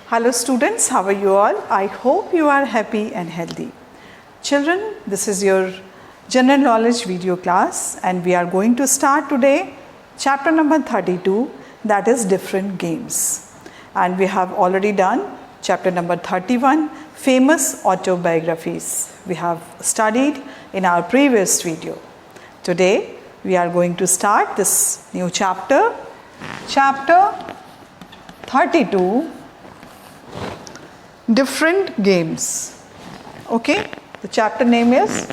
Hello students, how are you all? I hope you are happy and healthy. Children, this is your general knowledge video class and we are going to start today chapter number 32, that is different games. And we have already done chapter number 31, famous autobiographies. We have studied in our previous video. Today we are going to start this new chapter, chapter 32, different games. Okay, the chapter name is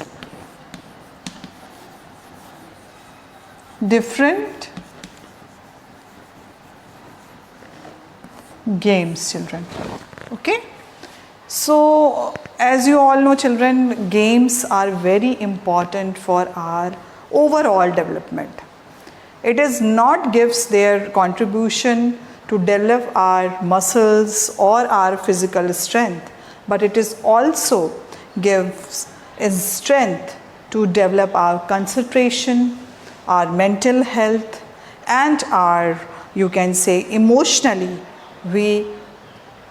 different games, children. Okay, so as you all know, children, games are very important for our overall development. It is not gives their contribution to develop our muscles or our physical strength, but it is also gives strength to develop our concentration, our mental health, and our, you can say, emotionally we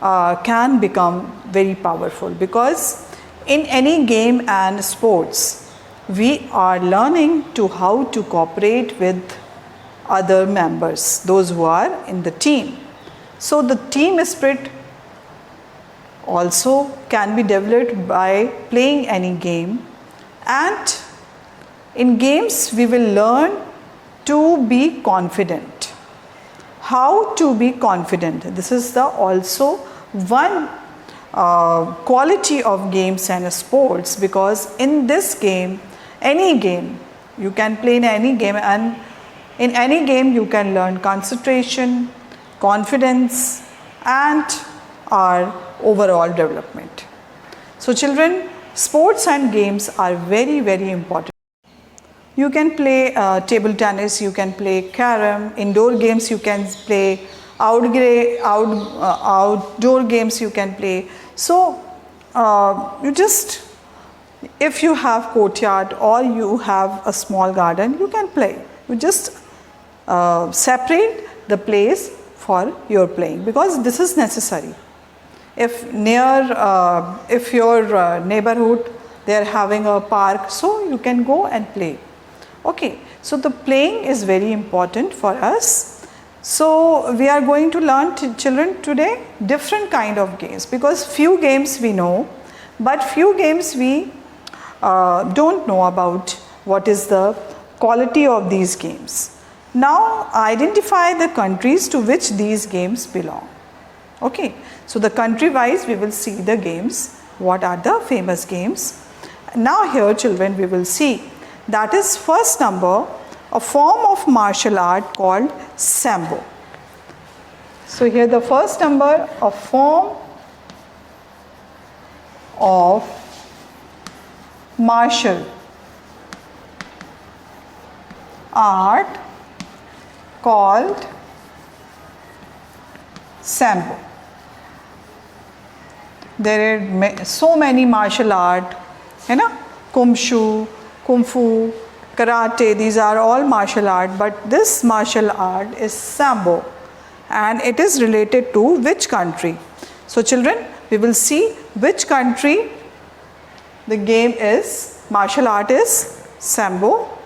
can become very powerful, because in any game and sports we are learning to how to cooperate with other members, those who are in the team. So the team spirit also can be developed by playing any game, and in games we will learn to be confident. How to be confident? This is the also one quality of games and sports, because in this game, any game, you can play in any game, and in any game you can learn concentration, confidence, and our overall development. So children, sports and games are very, very important. You can play table tennis, you can play carom, indoor games you can play, outdoor games you can play. So you just, if you have courtyard or you have a small garden, you can play. You just separate the place for your playing, because this is necessary. If if your neighborhood they are having a park, so you can go and play. Okay, so the playing is very important for us. So we are going to learn, children, today different kind of games, because few games we know, but few games we don't know about what is the quality of these games. Now identify the countries to which these games belong. Okay, so the country wise we will see the games, what are the famous games. Now here, children, we will see, that is first number, a form of martial art called Sambo. So here the first number, a form of martial art called Sambo. There are so many martial art, you know, Kung Fu, Karate, these are all martial art, but this martial art is Sambo, and it is related to which country? So children, we will see which country the game is, martial art is Sambo.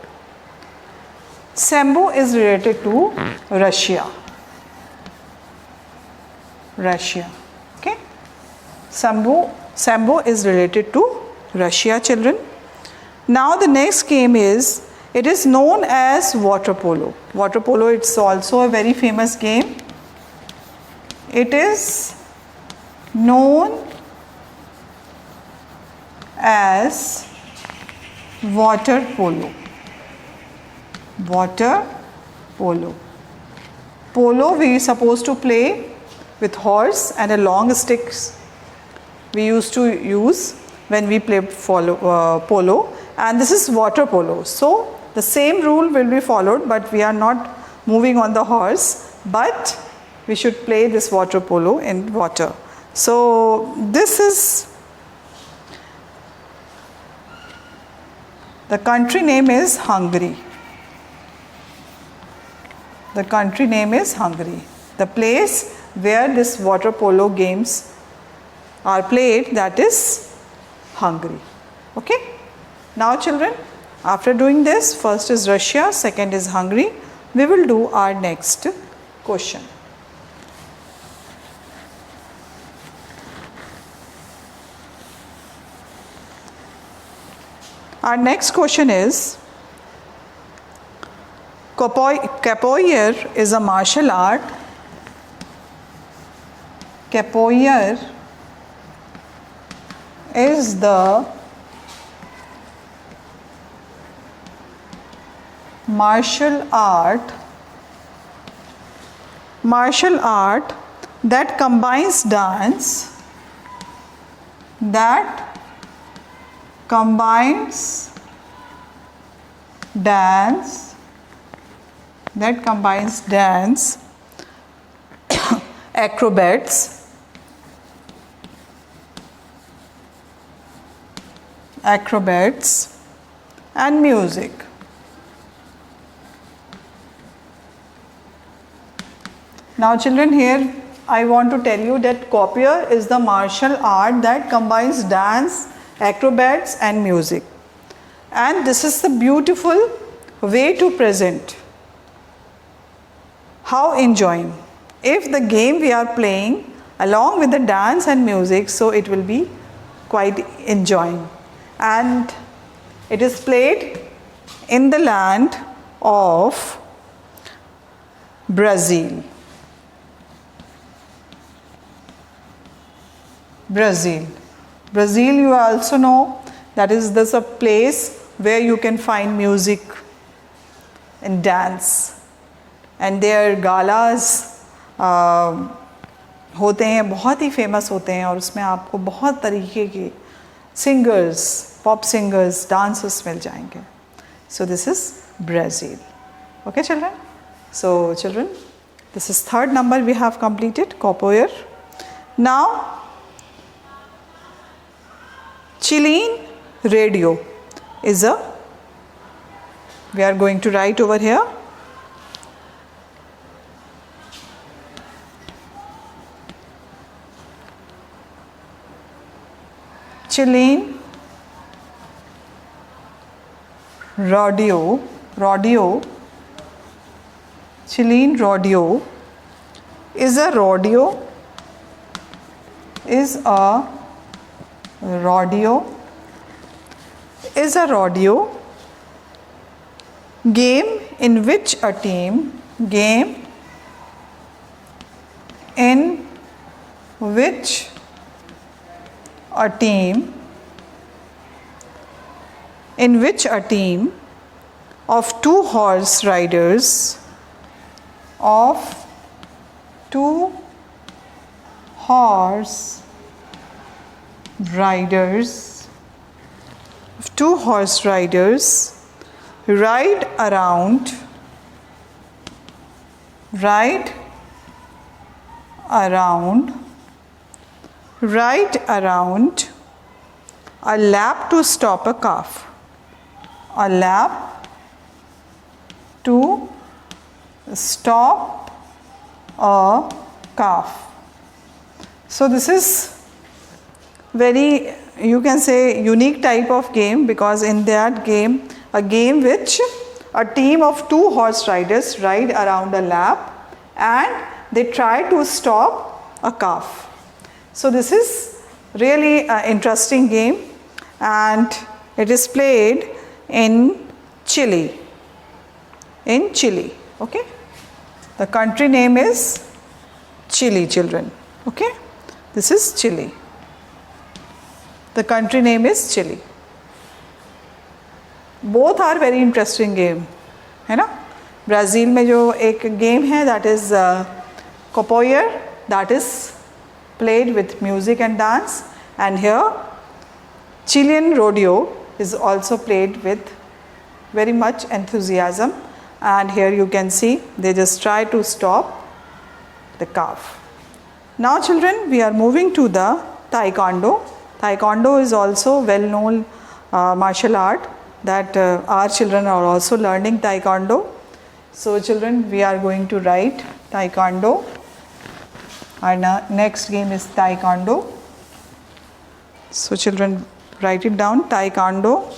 Sambo is related to Russia. Russia. Okay. Sambo is related to Russia, children. Now the next game is, it is known as water polo. Water polo, it's also a very famous game. It is known as water polo. Water polo. Polo we supposed to play with horse and a long sticks we used to use when we play polo, and this is water polo. So the same rule will be followed, but we are not moving on the horse, but we should play this water polo in water. So this is, the country name is Hungary. The country name is Hungary. The place where this water polo games are played, that is Hungary. Okay. Now children, after doing this, first is Russia, second is Hungary. We will do our next question. Our next question is, capoeira is a martial art. Capoeira is the martial art that combines dance, acrobats and music. Now children, here I want to tell you that capoeira is the martial art that combines dance, acrobats and music. And this is the beautiful way to present how enjoying. If the game we are playing along with the dance and music, so it will be quite enjoying. And it is played in the land of Brazil. Brazil, you also know that is this a place where you can find music and dance, and their galas होते हैं, बहुत ही famous होते हैं, और उसमें आपको बहुत तरीके के सिंगर्स, पॉप सिंगर्स, डांसर्स मिल जाएंगे. So this is Brazil. Okay children? So children, this is third number we have completed, capoeira. Now Chilean radio is we are going to write over here. Chilean radio, Chilean radio is a game in which a team of two horse riders ride around a lap to stop a calf. A lap to stop a calf. So this is very, you can say, unique type of game, because in that game, a game which a team of two horse riders ride around a lap and they try to stop a calf. So this is really an interesting game, and it is played in Chile. Okay, the country name is Chile, children. Okay, this is Chile. The country name is Chile. Both are very interesting game, है ना? Brazil में जो एक game है, that is capoeira, that is played with music and dance, and here Chilean rodeo is also played with very much enthusiasm, and here you can see they just try to stop the calf. Now children, we are moving to the Taekwondo. Taekwondo is also well known martial art that our children are also learning Taekwondo. So children, we are going to write Taekwondo. Our next game is Taekwondo. So children, write it down, Taekwondo.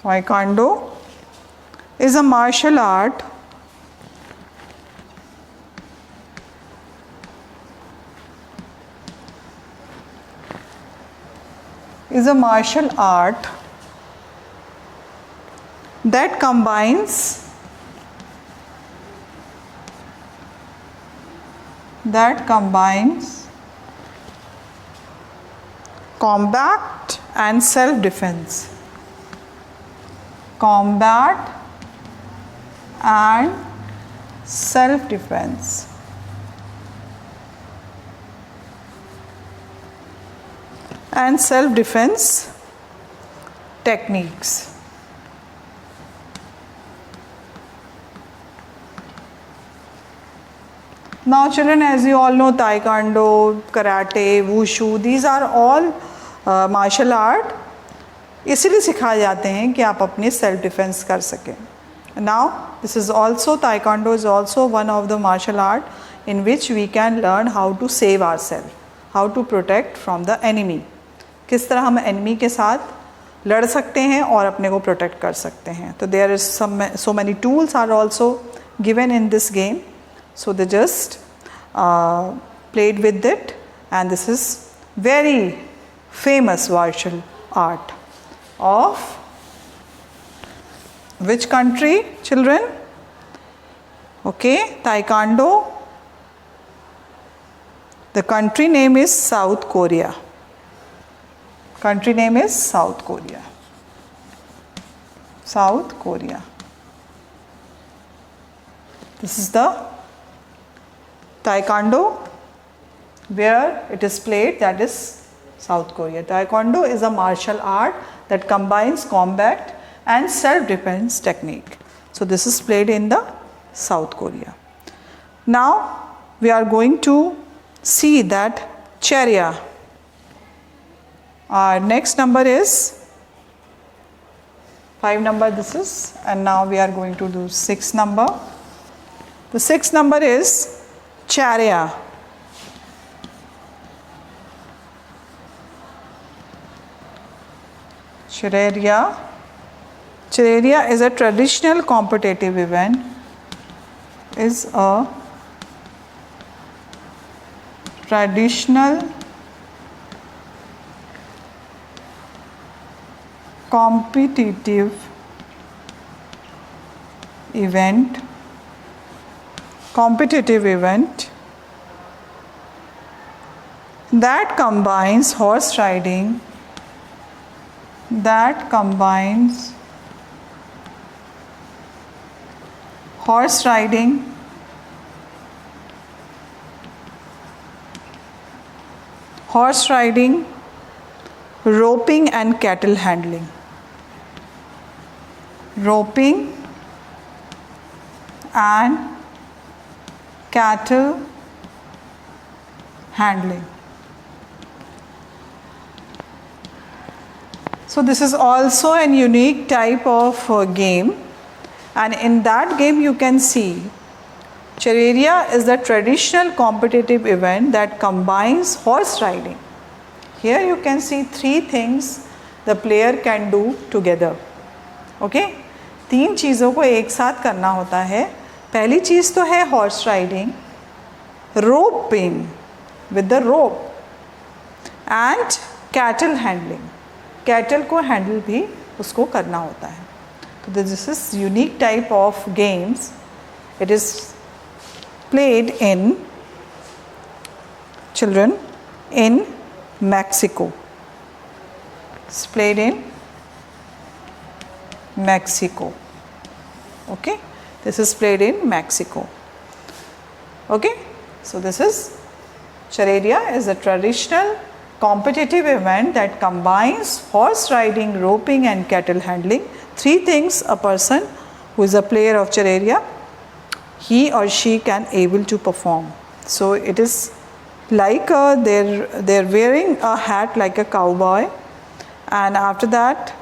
Taekwondo is a martial art that combines combat and self-defense. Combat and self-defense. And self-defense techniques. Now children, as you all know, Taekwondo, Karate, Wushu, these are all martial art. इसलिए सिखाए जाते हैं कि आप अपने self defence कर सकें. Now this is also, Taekwondo is also one of the martial art in which we can learn how to save ourselves, how to protect from the enemy. किस तरह हम enemy के साथ लड़ सकते हैं और अपने को protect कर सकते हैं. तो there is so many tools are also given in this game. So they just played with it, and this is very famous martial art of which country, children? Okay, Taekwondo. The country name is South Korea. Country name is South Korea. South Korea. This is the Taekwondo where it is played, that is South Korea. Taekwondo is a martial art that combines combat and self-defense technique. So this is played in the South Korea. Now we are going to see that Charya. Our next number is 5 number, this is, and now we are going to do 6 number. The 6th number is Charya. Charya. Charya is a traditional competitive event. Is a traditional competitive event that combines horse riding, roping and cattle handling. Roping and cattle handling. So this is also a unique type of game, and in that game you can see Charya is the traditional competitive event that combines horse riding. Here you can see 3 things the player can do together. Okay? 3 चीज़ों को एक साथ करना होता है. पहली चीज़ तो है horse riding, roping with the rope, and cattle handling. Cattle को हैंडल भी उसको करना होता है. तो this is unique type of games. It is played in children in Mexico. It's played in Mexico. Okay, this is played in Mexico. Okay, so this is Charya is a traditional competitive event that combines horse riding, roping and cattle handling. 3 things a person who is a player of Charya, he or she can able to perform. So it is like they're wearing a hat like a cowboy, and after that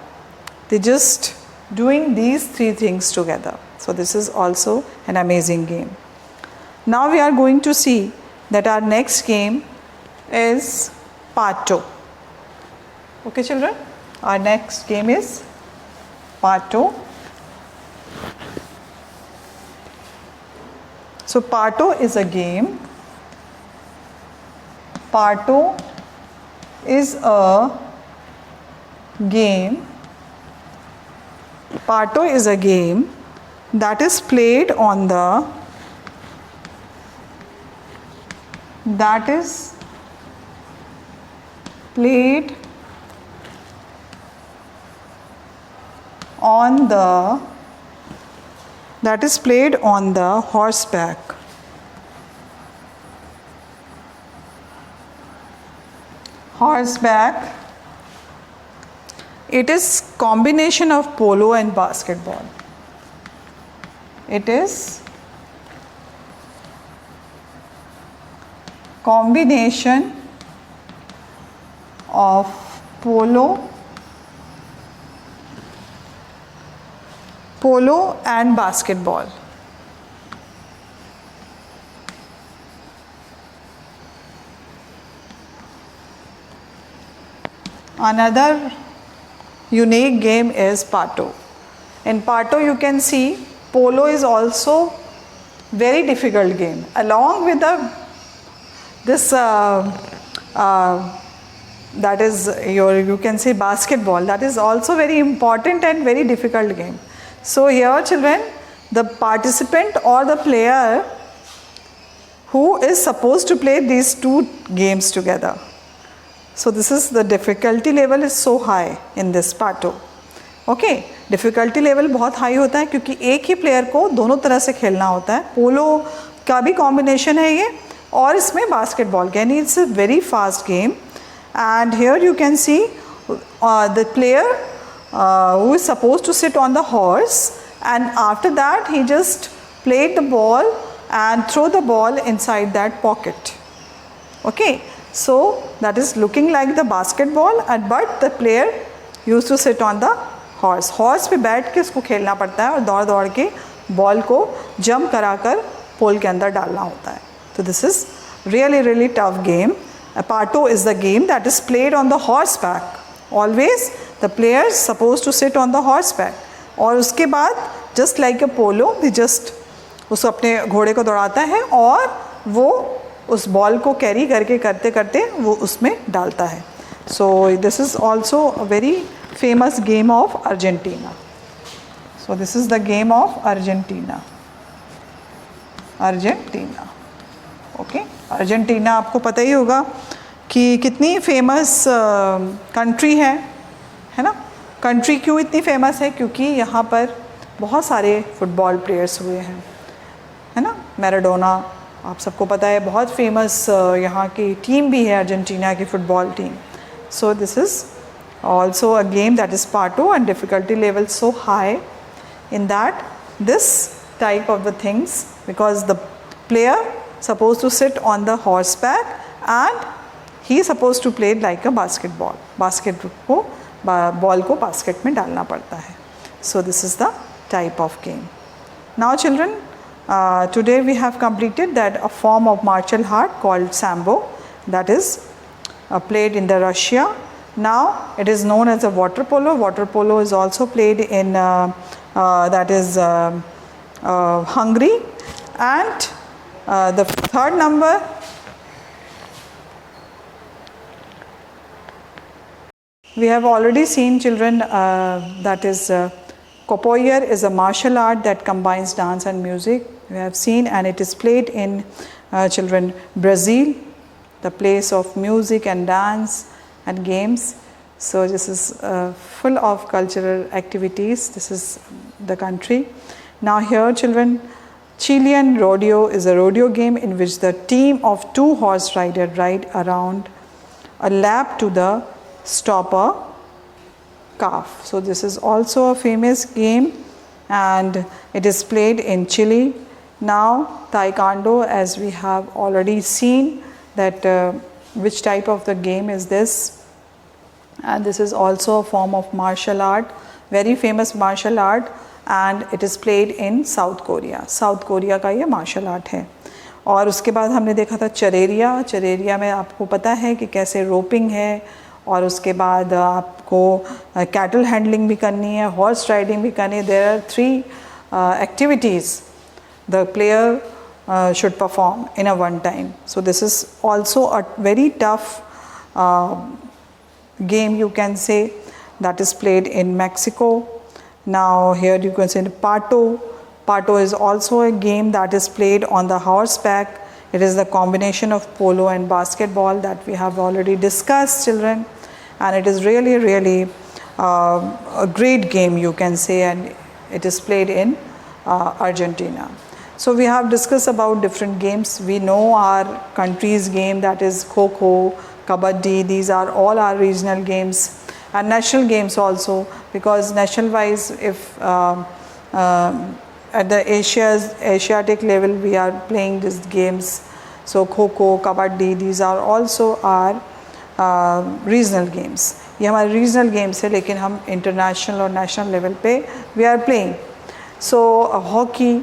They just doing these three things together. So this is also an amazing game. Now we are going to see that our next game is Pato. Okay children, our next game is Pato. So Pato is a game. Pato is a game. Pato is a game that is played on the that is played on the horseback. Horseback. It is combination of polo and basketball. It is combination of polo and basketball. Another unique game is Pato. In Pato you can see polo is also very difficult game. Along with that is you can say basketball, that is also very important and very difficult game. So here children, the participant or the player who is supposed to play these two games together. So this is the difficulty level is so high in this Pato. Okay, difficulty level बहुत high होता है क्योंकि एक ही player को दोनों तरह से खेलना होता है. पोलो का भी कॉम्बिनेशन है ये और इसमें बास्केटबॉल का, यानी it's a very fast game. And here you can see the player who is supposed to sit on the horse, and after that he just played the ball and throw the ball inside that pocket. Okay, so that is looking like the basketball, and but the player used to sit on the horse. Horse पे बैठ के उसको खेलना पड़ता है और दौड़ दौड़ के बॉल को जंप कराकर पोल के अंदर डालना होता है. तो this is really tough game. Pato is the game that is played on the horseback. Always the players supposed to sit on the horseback. और उसके बाद just like a polo, they just उसको अपने घोड़े को दौड़ाता है और वो उस बॉल को कैरी करके करते करते वो उसमें डालता है. So this is also a very famous game of Argentina. So this is the game of Argentina. Argentina. Okay, Argentina आपको पता ही होगा कि कितनी फेमस कंट्री है ना. कंट्री क्यों इतनी फेमस है? क्योंकि यहाँ पर बहुत सारे फुटबॉल प्लेयर्स हुए हैं, है ना. मैराडोना आप सबको पता है, बहुत फेमस यहाँ की टीम भी है अर्जेंटीना की football team. So this is also a game that is Pato, and difficulty level so high in that this type of the things, because the player supposed to sit on the horseback and he is supposed to play like a basketball. Basket को ball को basket में डालना पड़ता है. So this is the type of game. Now children, today we have completed that a form of martial art called Sambo, that is played in the Russia. Now it is known as a water polo. Water polo is also played in that is Hungary. And the third number, we have already seen children, that is capoeira is a martial art that combines dance and music. We have seen, and it is played in children Brazil, the place of music and dance and games. So this is full of cultural activities. This is the country. Now here children, Chilean rodeo is a rodeo game in which the team of 2 horse riders ride around a lap to the stopper calf. So this is also a famous game and it is played in Chile. Now Taekwondo, as we have already seen that which type of the game is this, and this is also a form of martial art very famous martial art and it is played in South Korea. South Korea का ये martial art है. और उसके बाद हमने देखा था चरेरिया. चरेरिया में आपको पता है कि कैसे रोपिंग है और उसके बाद आपको कैटल हैंडलिंग भी करनी है, हॉर्स राइडिंग भी करनी है. There are 3 activities the player should perform in a one time. So this is also a very tough game, you can say, that is played in Mexico. Now here you can say Pato. Pato is also a game that is played on the horseback. It is the combination of polo and basketball that we have already discussed, children, and it is really a great game, you can say, and it is played in Argentina. So we have discussed about different games. We know our country's game, that is Kho-Kho, Kabaddi. These are all our regional games and national games also, because national wise, if at the Asiatic level we are playing these games. So Kho-Kho, Kabaddi, these are also our regional games. ये हमारे regional games है, लेकिन हम international और national level पे we are playing. So hockey,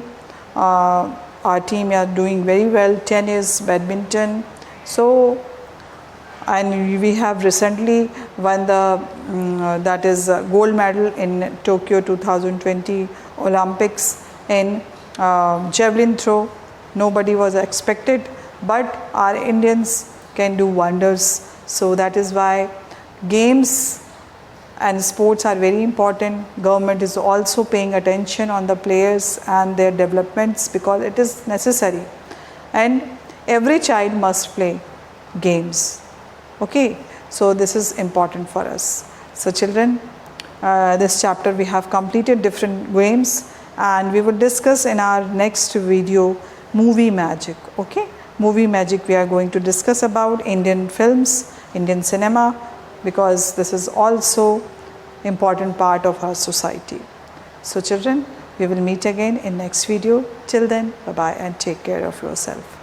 our team are doing very well. Tennis, badminton. So, and we have recently won the that is gold medal in Tokyo 2020 Olympics in javelin throw. Nobody was expected, but our Indians can do wonders. So that is why games and sports are very important. Government is also paying attention on the players and their developments, because it is necessary, and every child must play games. Okay, so this is important for us. So children, this chapter we have completed different games, and we will discuss in our next video movie magic. Okay, movie magic we are going to discuss about Indian films, Indian cinema, because this is also important part of our society. So children, we will meet again in next video. Till then, bye bye and take care of yourself.